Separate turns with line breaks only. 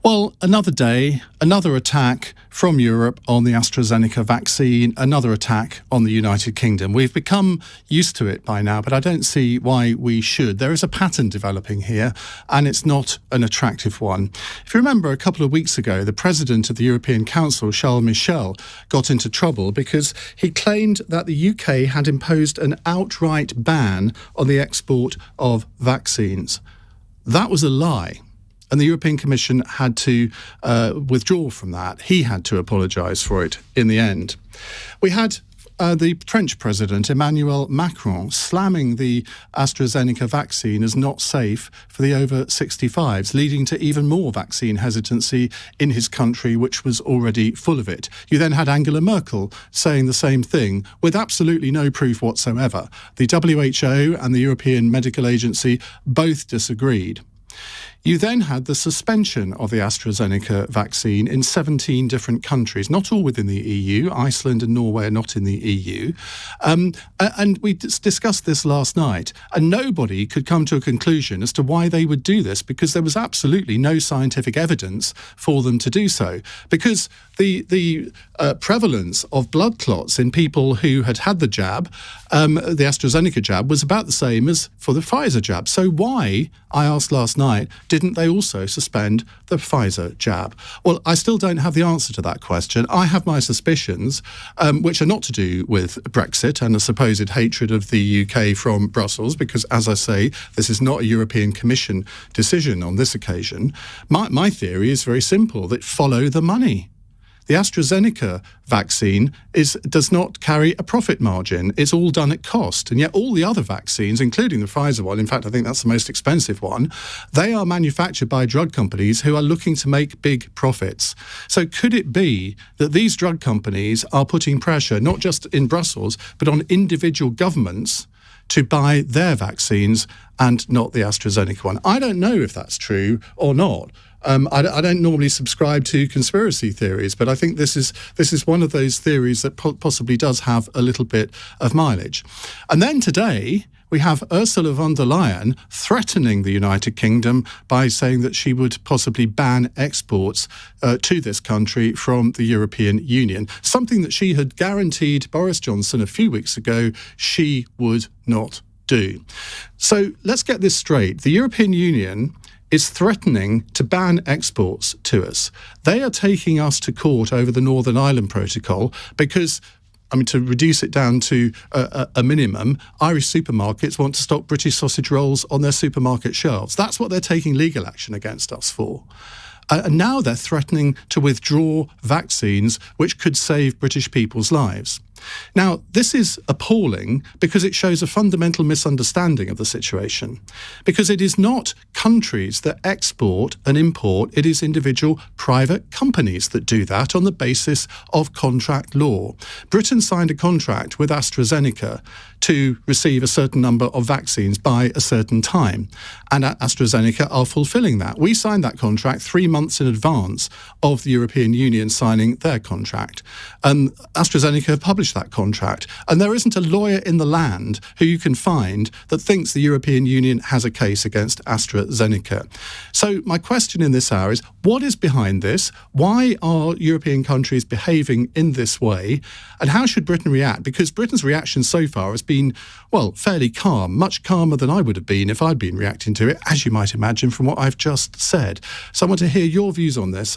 Well, another day, another attack from Europe on the AstraZeneca vaccine, another attack on the United Kingdom. We've become used to it by now, but I don't see why we should. There is a pattern developing here, and it's not an attractive one. If you remember, a couple of weeks ago, the president of the European Council, Charles Michel, got into trouble because he claimed that the UK had imposed an outright ban on the export of vaccines. That was a lie. And the European Commission had to withdraw from that. He had to apologise for it in the end. We had the French president, Emmanuel Macron, slamming the AstraZeneca vaccine as not safe for the over 65s, leading to even more vaccine hesitancy in his country, which was already full of it. You then had Angela Merkel saying the same thing with absolutely no proof whatsoever. The WHO and the European Medical Agency both disagreed. You then had the suspension of the AstraZeneca vaccine in 17 different countries, not all within the EU. Iceland and Norway are not in the EU. And we discussed this last night, and nobody could come to a conclusion as to why they would do this, because there was absolutely no scientific evidence for them to do so. Because the prevalence of blood clots in people who had had the jab, the AstraZeneca jab, was about the same as for the Pfizer jab. So why, I asked last night, didn't they also suspend the Pfizer jab? Well, I still don't have the answer to that question. I have my suspicions, which are not to do with Brexit and a supposed hatred of the UK from Brussels, because, as I say, this is not a European Commission decision on this occasion. My theory is very simple, that follow the money. The AstraZeneca vaccine does not carry a profit margin. It's all done at cost. And yet all the other vaccines, including the Pfizer one, in fact, I think that's the most expensive one, they are manufactured by drug companies who are looking to make big profits. So could it be that these drug companies are putting pressure, not just in Brussels, but on individual governments to buy their vaccines and not the AstraZeneca one? I don't know if that's true or not. I don't normally subscribe to conspiracy theories, but I think this is one of those theories that possibly does have a little bit of mileage. And then today, we have Ursula von der Leyen threatening the United Kingdom by saying that she would possibly ban exports to this country from the European Union, something that she had guaranteed Boris Johnson a few weeks ago she would not do. So let's get this straight. The European Union is threatening to ban exports to us. They are taking us to court over the Northern Ireland Protocol because, to reduce it down to a minimum, Irish supermarkets want to stock British sausage rolls on their supermarket shelves. That's what they're taking legal action against us for. And now they're threatening to withdraw vaccines which could save British people's lives. Now, this is appalling because it shows a fundamental misunderstanding of the situation. Because it is not countries that export and import, it is individual private companies that do that on the basis of contract law. Britain signed a contract with AstraZeneca to receive a certain number of vaccines by a certain time. And AstraZeneca are fulfilling that. We signed that contract 3 months in advance of the European Union signing their contract. And AstraZeneca have published that contract. And there isn't a lawyer in the land who you can find that thinks the European Union has a case against AstraZeneca. So my question in this hour is, what is behind this? Why are European countries behaving in this way? And how should Britain react? Because Britain's reaction so far has been, well, fairly calm, much calmer than I would have been if I'd been reacting to it, as you might imagine from what I've just said. So I want to hear your views on this.